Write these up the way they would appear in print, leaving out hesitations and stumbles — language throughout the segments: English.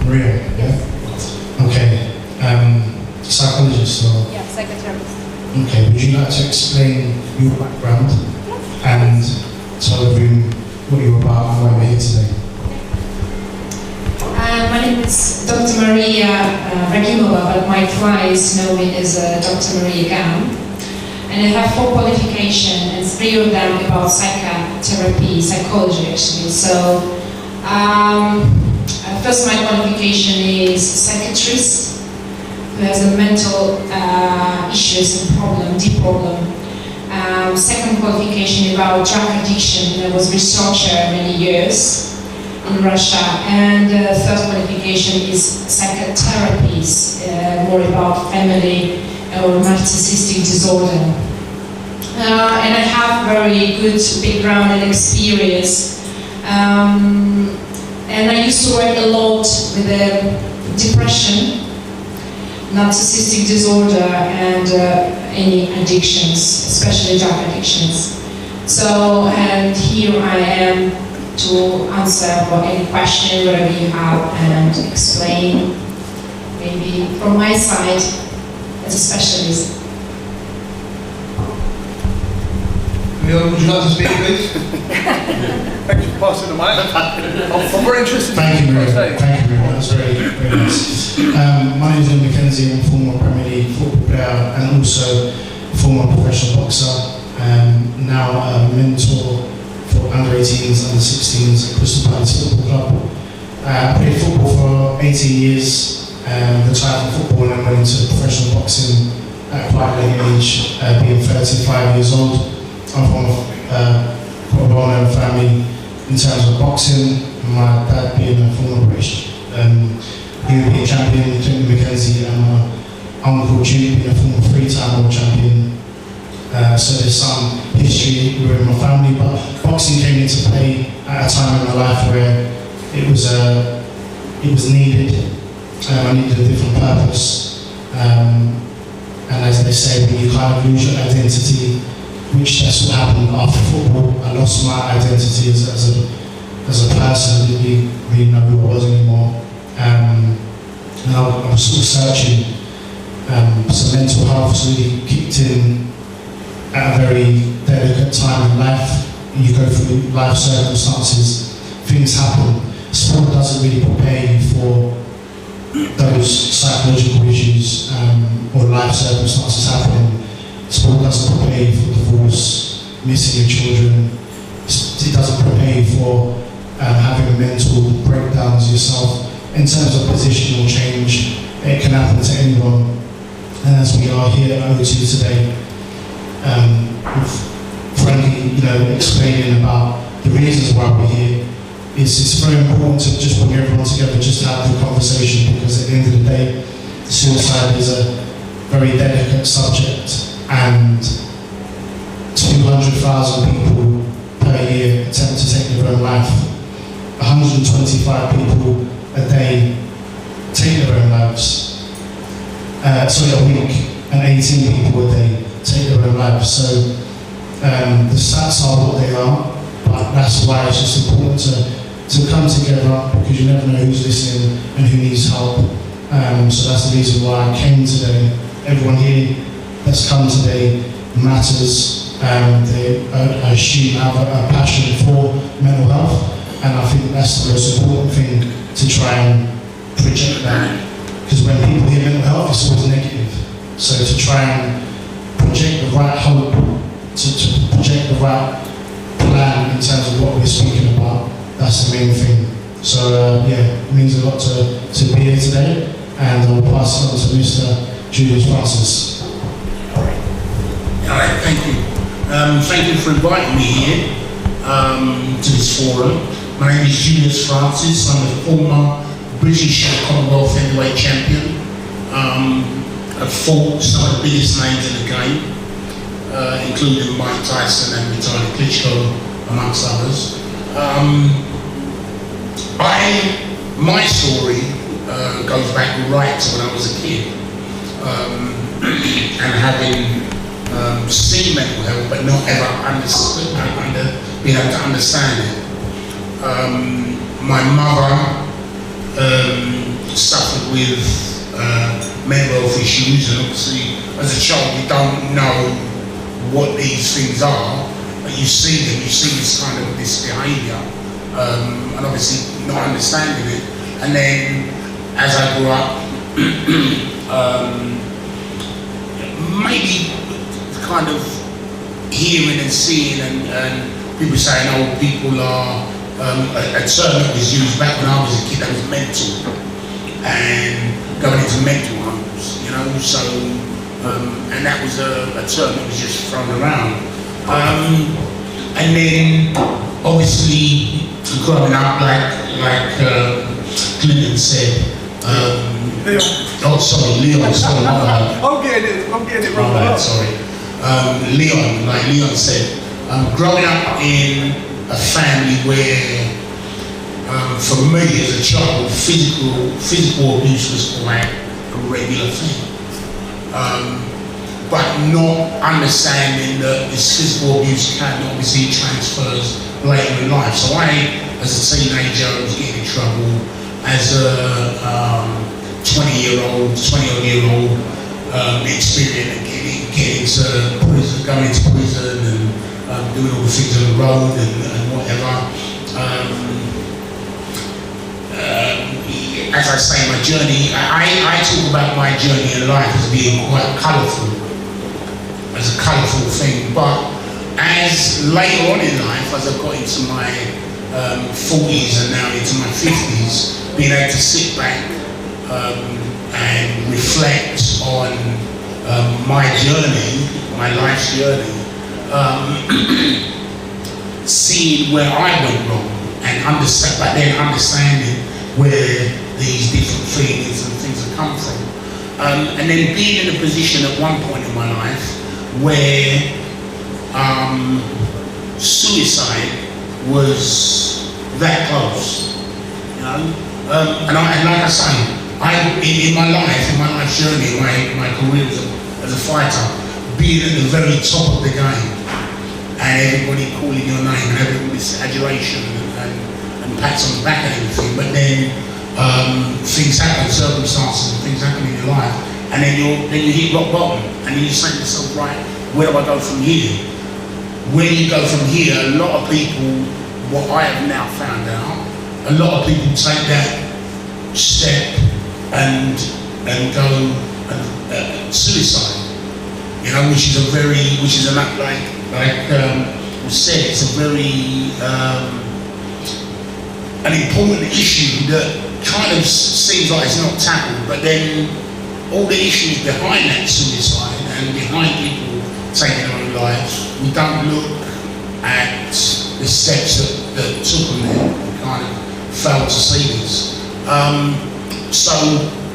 Maria? Yes. Okay. Psychologist or? Yeah, psychotherapist. Okay, would you like to explain your background Yes. and tell everyone what you're about and why we're here today? My name is Dr. Maria Ragimova, but my clients know me as Dr. Maria Gam. And I have 4 qualifications, and 3 of them about psychotherapy, psychology actually. So, first my qualification is psychiatrist, who has a mental issues and problem, deep problem. Second qualification about drug addiction. I was researcher many years in Russia. And third qualification is psychotherapies, more about family or narcissistic disorder. And I have very good background and experience. And I used to work a lot with depression, narcissistic disorder, and any addictions, especially drug addictions. So, and here I am to answer for any question, whatever you have, and explain, maybe from my side, as a specialist. Leon, would you like to speak, please? Thank you for passing the mic. I'm very interested. Thank you very much. Thank you very much. That's very nice. My name is Leon Mckenzie. I'm a former Premier League football player and also former professional boxer. Now a mentor for under 18s, under 16s at Crystal Palace Football Club. I played football for 18 years, retired from football and went into professional boxing at quite a late age, being 35 years old. I'm from a well-known family in terms of boxing, my dad being a former British European champion, Julius Mckenzie, and my uncle Julius being a former 3-time world champion. So there's some history within my family, but boxing came into play at a time in my life where it was needed. I needed a different purpose, and as they say, when you kind of lose your identity, which that's what happened after football. I lost my identity as a person. I didn't really know who I was anymore. And I was sort of searching. So mental health really kicked in at a very delicate time in life. You go through life circumstances, things happen. Sport doesn't really prepare you for those psychological issues or life circumstances happening. Sport doesn't prepare you for divorce, missing your children. It doesn't prepare you for having mental breakdowns yourself. In terms of positional change, it can happen to anyone. And as we are here at O2 today, with Frankie, explaining about the reasons why we're here, it's very important to just bring everyone together, just to have the conversation, because at the end of the day, suicide is a very delicate subject. And 200,000 people per year attempt to take their own life. 125 people a day take their own lives. A week, and 18 people a day take their own lives. So the stats are what they are, but that's why it's just important to come together, because you never know who's listening and who needs help. So that's the reason why I came today. Everyone here that's come today matters. They, I assume, have a passion for mental health, and I think that's the most important thing to try and project that. Because when people hear mental health, it's always negative. So to try and project the right hope, to project the right plan in terms of what we're speaking about, that's the main thing. So it means a lot to be here today, and I'll pass it on to Mr. Julius Francis. All right, thank you. Thank you for inviting me here to this forum. My name is Julius Francis. I'm a former British and Commonwealth heavyweight champion. I've fought some of the biggest names in the game, including Mike Tyson and Vitaly Klitschko, amongst others. My story goes back right to when I was a kid, and having seen mental health, but not ever been able to understand it. My mother suffered with mental health issues, and obviously as a child you don't know what these things are, but you see them, you see this kind of this behaviour, and obviously not understanding it. And then as I grew up, maybe kind of hearing and seeing and people saying, oh, people are, a term that was used back when I was a kid, that was mental, and going into mental homes, you know, so, and that was a term that was just thrown around. And then, obviously, growing up, like Clinton said, oh, sorry, Leon, sorry, I'm getting it wrong. right, sorry. Leon, like Leon said, growing up in a family where, for me as a child, physical abuse was quite a regular thing. But not understanding that this physical abuse can obviously transfers later in life. So I, as a teenager, was getting in trouble. As a 20-odd-year-old, experiencing getting to prison, going into prison, and doing all the things on the road and whatever. As I say, my journey, I talk about my journey in life as being quite colourful, as a colourful thing, but as later on in life, as I got into my 40s and now into my 50s, being able to sit back and reflect on my journey, my life's journey, seeing where I went wrong and understanding where these different feelings and things have come from. And then being in a position at one point in my life where suicide was that close, you know? And like I say, in my life journey, my career as a fighter, being at the very top of the game, and everybody calling your name, and everybody's adulation and pats on the back and everything, but then things happen, circumstances and things happen in your life, and then you hit rock bottom, and then you say to yourself, right, where do I go from here? When you go from here, a lot of people, what I have now found out, a lot of people take that step and go and suicide, you know, which is like was said, it's a very an important issue that kind of seems like it's not tackled, but then all the issues behind that suicide and behind people taking their own lives, we don't look at the steps that took them there. We kind of fail to see this. So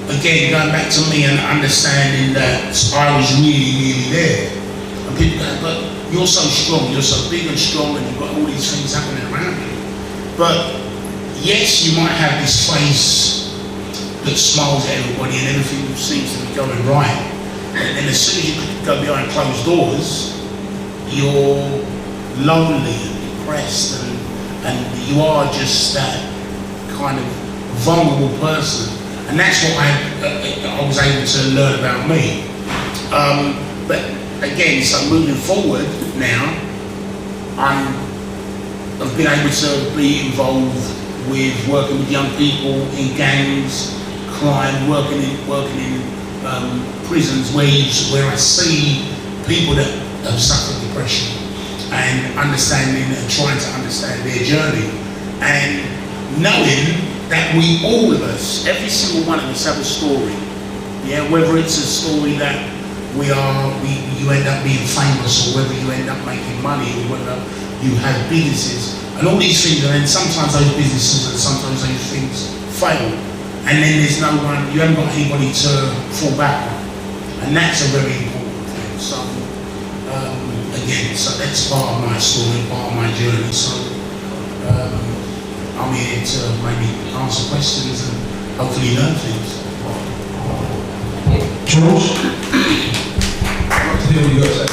again, going back to me and understanding that I was really there. And people go, but you're so strong, you're so big and strong, and you've got all these things happening around you. But yes, you might have this face that smiles at everybody and everything seems to be going right. And then as soon as you go behind closed doors, you're lonely and depressed, and you are just that kind of vulnerable person. And that's what I was able to learn about me. But again, so moving forward now, I've been able to be involved with working with young people in gangs, crime, working in prisons where I see people that have suffered depression and understanding and trying to understand their journey, and knowing that we, all of us, every single one of us have a story. Yeah, whether it's a story that you end up being famous, or whether you end up making money, or whether you have businesses, and all these things, and then sometimes those businesses and sometimes those things fail, and then there's no one, you haven't got anybody to fall back on, and that's a very important thing. So again, so that's part of my story, part of my journey. So I'm here to maybe answer questions and hopefully learn things. George? I'd like to hear what you got to say.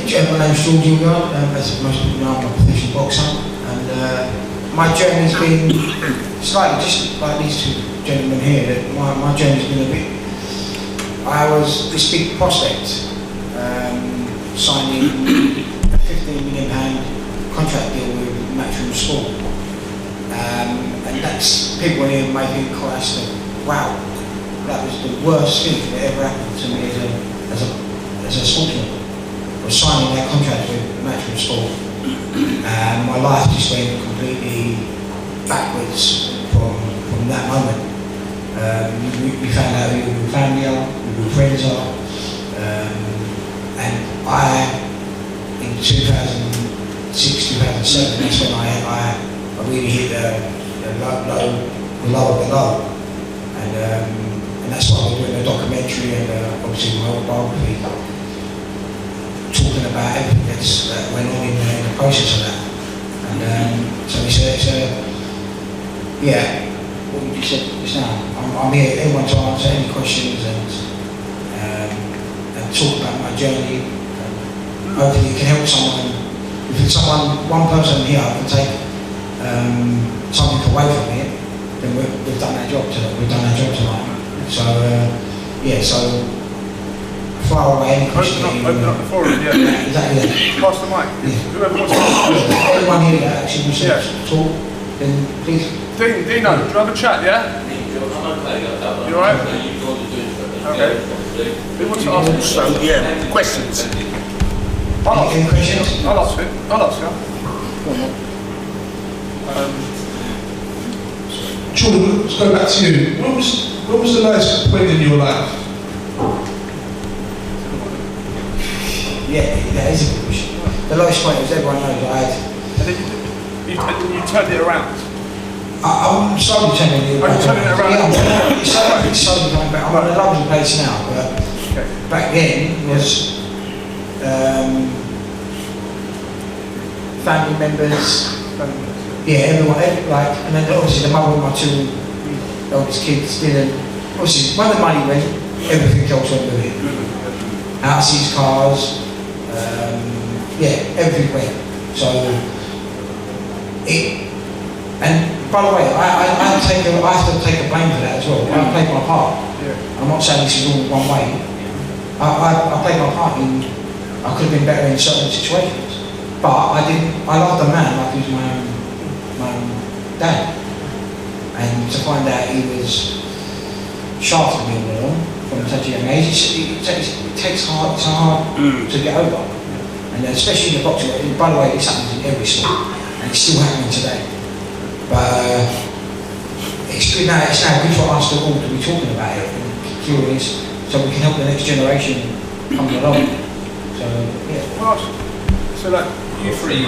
Yeah, my name's name's Hillyard. As most people know, I'm a professional boxer, and my journey's been slightly just like these two gentlemen here. That my journey's been a bit. I was this big prospect, signing a £15 million contract deal with Matchroom Sport, and that's people here may think, Christ, wow, that was the worst thing that ever happened to me as a sportsman. Was signing that contract with Matchroom Sport, and my life just went completely backwards from that moment. We found out who your family are, who your friends are, and in 2006, 2007, that's when I really hit the low of the low, and that's why we're doing a documentary and obviously my autobiography, talking about everything that went on in the process of that. And so it's yeah, what you said just now, I'm here everyone to answer any questions and talk about my journey. Hopefully it can help someone. If it's one person here can take something away from it, then we've done our job tonight. So yeah, so far away any question. Open up the forum, yeah. Exactly that. Pass the mic. Yeah. Whoever wants to talk. Everyone here that actually wants to talk, then please. Dino, do you have a chat, yeah? You alright? Okay. Who wants to ask? So, yeah, questions. Any questions? I'll ask it. Jordan, let's go back to you. What was the lowest point in your life? Yeah, that is a good question. The lowest point is everyone knows that I had. And then you turned it around. I'm slowly turning it around. Are you turning it around? Yeah, it's slowly going back. I'm in a lovely place now, but back then it was family members. Yeah, everyone, and then obviously the mother of my two eldest kids didn't. Obviously, when the money went, everything else went with it. Houses, cars, everything went. So and by the way, I have to take a blame for that as well. I played my part. I'm not saying this is all one way. I played my part in. I could have been better in certain situations, but I didn't. I loved the man like he was my own dad, and to find out he was shafting me all along from such a young age, it takes hard. It's hard to get over, and especially in the boxing. By the way, this happens in every sport, and it's still happening today. But it's good now. It's now good for us to all to be talking about it and curious, so we can help the next generation come along. So yeah. So like you three,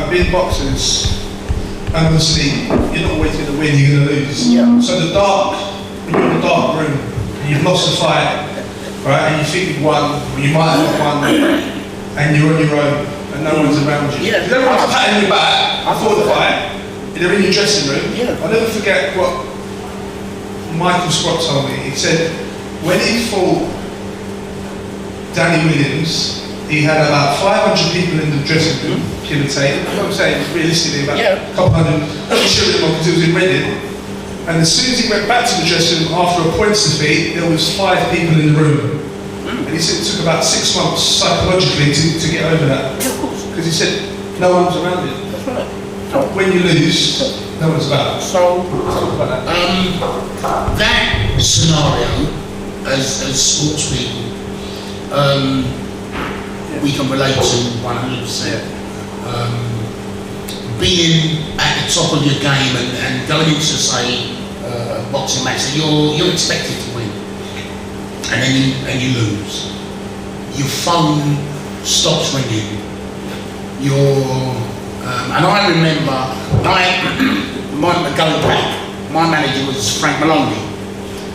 Being boxers, and obviously you're not always going to win, you're going to lose. Yeah. So when you're in the dark room, and you've lost a fight, right, and you think you've won, or you might have won, and you're on your own, and no one's around you. Yeah. Because everyone's patting you back before the fight, they're in your dressing room. Yeah. I'll never forget what Michael Scott told me. He said when he fought Danny Williams, he had about 500 people in the dressing room, give and take. I'm not saying realistically about a couple hundred. I'm sure it was because it was in Reading. And as soon as he went back to the dressing room after a points defeat, there was 5 people in the room. And he said it took about 6 months psychologically to get over that. Yeah, of course. Because he said no one was around you. That's right. When you lose, no one's about. So, that scenario, as sports people, we can relate to 100%. Being at the top of your game and going into, say, a boxing match, you're expected to win, and then you lose. Your phone stops ringing. And I remember, going back, my manager was Frank Maloney.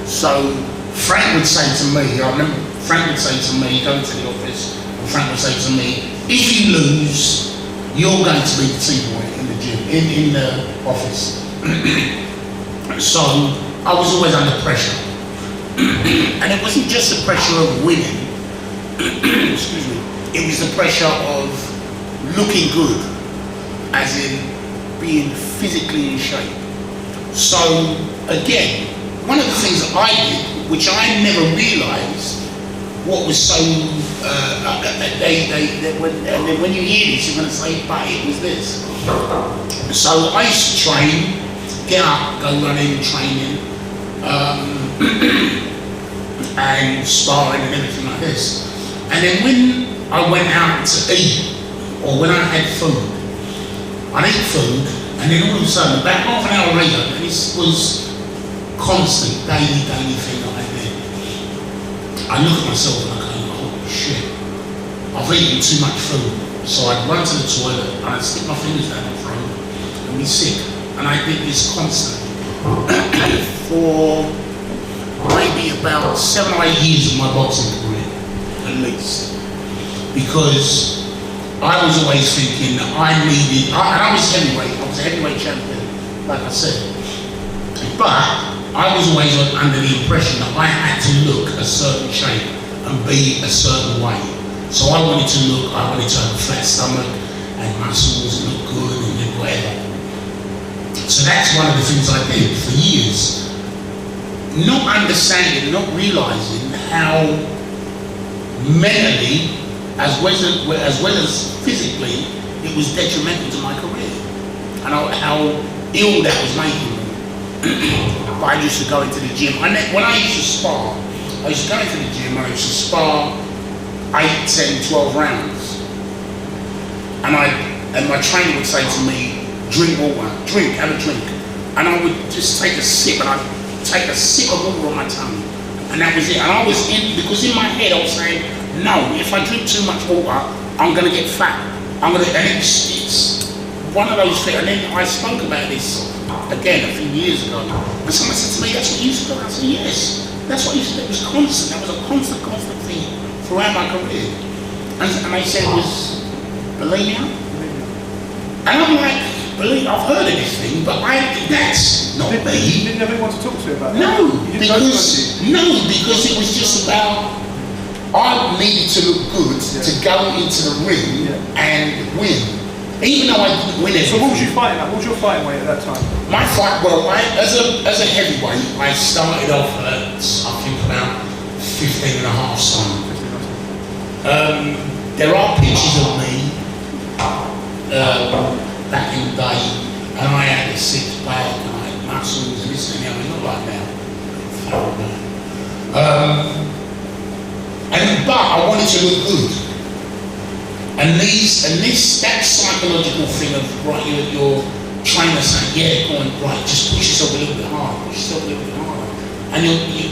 So Frank would say to me, I remember Frank would say to me, go to the office, and Frank would say to me, if you lose, you're going to be the team boy in the gym, in the office. So I was always under pressure. And it wasn't just the pressure of winning, excuse me, it was the pressure of looking good, as in being physically in shape. So again, one of the things that I did, which I never realised, what was so, when you hear this, you're going to say, but it was this. So I used to train, get up, go running, training, and sparring and everything like this. And then when I went out to eat, or when I had food, I'd eat food, and then all of a sudden, about half an hour later, and this was constant, daily thing that I did, I look at myself and I go, oh shit, I've eaten too much food. So I'd run to the toilet, and I'd stick my fingers down my throat, and be sick. And I did this constantly for maybe about 7 or 8 years of my boxing career, at least. Because I was always thinking that I needed, and I was heavyweight, I was a heavyweight champion, like I said. But I was always under the impression that I had to look a certain shape and be a certain way. So I wanted to have a flat stomach and muscles and look good and whatever. So that's one of the things I did for years. Not understanding, not realising how mentally, as well as physically, it was detrimental to my career. And how ill that was making me. But I used to go into the gym. When I used to spar, I used to go into the gym and I used to spar 8, 10, 12 rounds. And my trainer would say to me, drink water, have a drink. And I would just take a sip, and I'd take a sip of water on my tongue. And that was it. And I was because in my head I was saying, no, if I drink too much water, I'm gonna get fat. And it's one of those things. And then I spoke about this again a few years ago. And someone said to me, that's what you used to do? I said, yes, that's what you used to do. It was constant. That was a constant thing throughout my career. And they said it was bulimia. And I'm like, I've heard of this thing, but that's not me. You didn't ever want to talk to you about that? No, because it was just about, I needed to look good to go into the ring and win. Even though I didn't win it. So what was you fighting at? What was your fighting weight at that time? My fight, as a heavyweight, I started off at, I think, about 15 and a half stone. There are pictures of me back in the day, and I had a six-pack, and I had muscles and this and that, not like now. But I wanted to look good. And that psychological thing of, right, your trainer saying, yeah, go on, right, just push yourself a little bit harder, And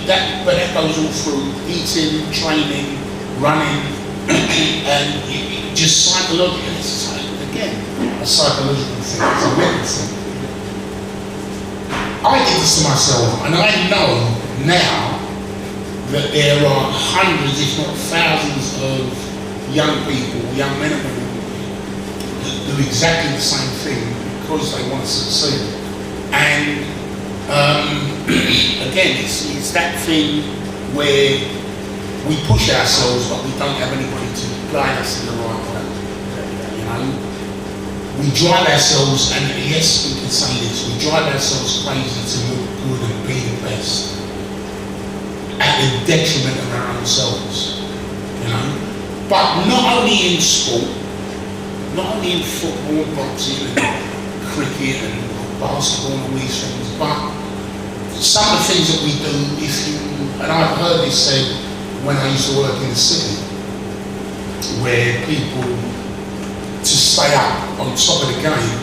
that goes all through eating, training, running, and just psychologically, again, a psychological thing, it's a mental thing. I did this to myself, and I know now that there are hundreds, if not thousands, of young people, young men and women, that do exactly the same thing because they want to succeed. And again, it's that thing where we push ourselves, but we don't have anybody to guide us in the right way. You know, we drive ourselves, and yes, we can say this, we drive ourselves crazy to look good and be the best, at the detriment of our own selves. You know, but not only in sport, not only in football, boxing, and cricket, and basketball, and all these things, but some of the things that we do, and I've heard this said when I used to work in the city, where people, to stay up on top of the game,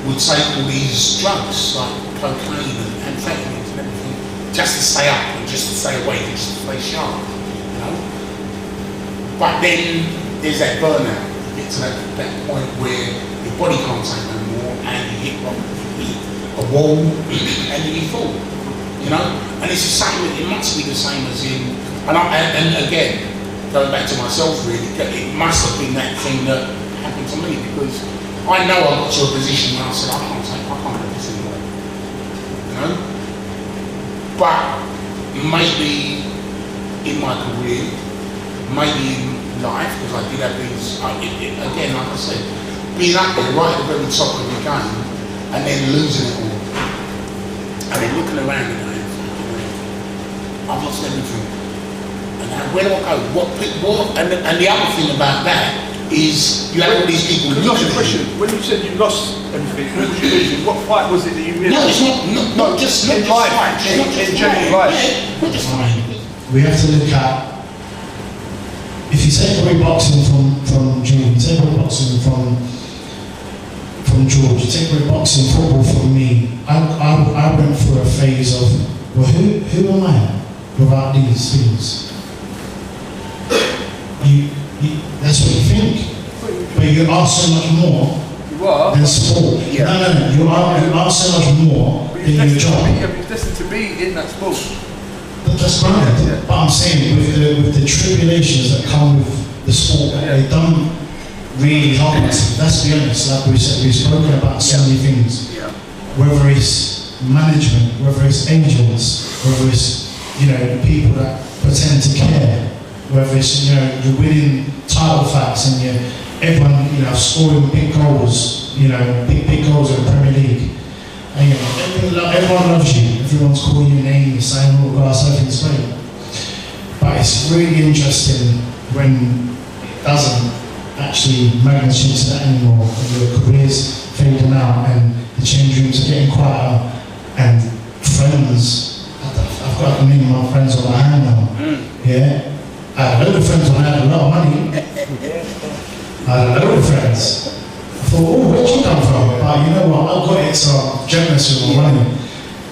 would take all these drugs like cocaine and amphetamines and everything, just to stay up and just to stay awake and just to stay sharp, you know. But then there's that burnout. You get to that point where your body can't take no more, and you hit a wall and you fall. You know, and it's the same. It must be the same as in. And again, going back to myself, really, it must have been that thing that happened to me, because I know I got to a position where I said, I can't do this anymore. You know? But maybe in my career, maybe in life, because I did have these, again, like I said, being up there right at the very top of your game, and then losing it all. And then looking around and going, I've lost everything. And now, where do I go? And the other thing about that is you have all these people. Can I ask you a question? When you said you lost everything, what was you losing? What fight was it that you missed? No, it's not just in life, in general life. Not just fighting. We have to look at, if you take away boxing from June, take away boxing from George, take away boxing, football from me, I went through a phase of, well, who am I without these things? That's what you think, but you are so much more than sport. Yeah. No, you are so much more than your job. You're destined to be in that sport. But that's granted. Yeah. But I'm saying with the tribulations that come with the sport, they don't really help us. Let's be honest. Like we said, we've spoken about so many things. Yeah. Whether it's management, whether it's angels, whether it's people that pretend to care, whether it's you're winning title fights and everyone scoring big goals, big goals in the Premier League. And, everyone loves you. Everyone's calling your name, you're saying, "Oh God, everything's great." But it's really interesting when it doesn't actually magnitude to that anymore. And your career's fading out, and the change rooms are getting quieter, and friends. I've got the name of my friends on my hand now. Yeah. I had a load of friends when I had a lot of money. I had a load of friends. I thought, oh, where'd you come from? But you know what, I've got it, so I'm generous with my money.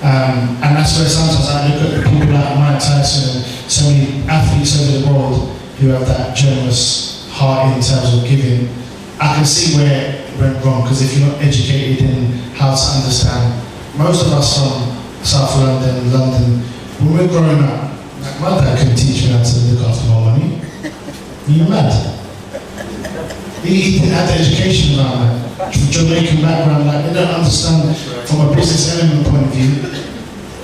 And that's where sometimes I look at the people like Mike Tyson and so many athletes over the world who have that generous heart in terms of giving. I can see where it went wrong, because if you're not educated in how to understand, most of us from South London, when we're growing up, my dad couldn't teach me how to look after my money. You're mad. He didn't have the education around that. Jamaican background, they don't understand from a business element point of view.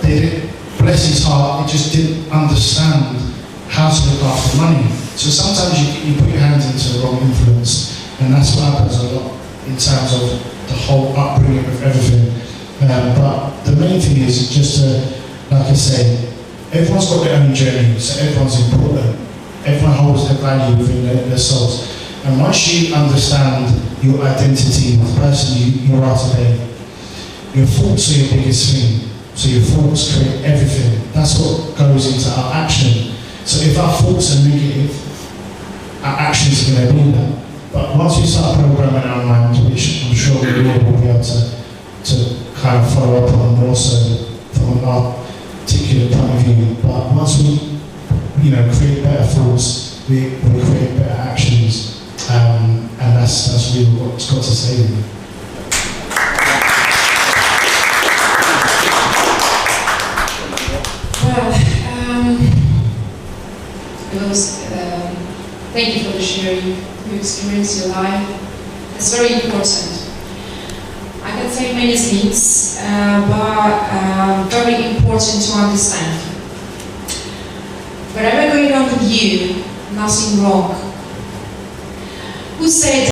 They didn't, bless his heart, he just didn't understand how to look after money. So sometimes you put your hands into the wrong influence, and that's what happens a lot in terms of the whole upbringing of everything. But the main thing is just to, like I say, everyone's got their own journey, so everyone's important. Everyone holds their value within their souls. And once you understand your identity, the person you are today, your thoughts are your biggest thing. So your thoughts create everything. That's what goes into our action. So if our thoughts are negative, our actions are going to be that. But once we start programming our mind, which I'm sure we will be able to kind of follow up on more so from an particular point of view. But once we, create better thoughts, we create better actions, and that's really what it's got to say to me. Thank you for sharing your experience, your life. It's very important. I can say many things, but very important to understand. Whatever going on with you, nothing wrong. Who said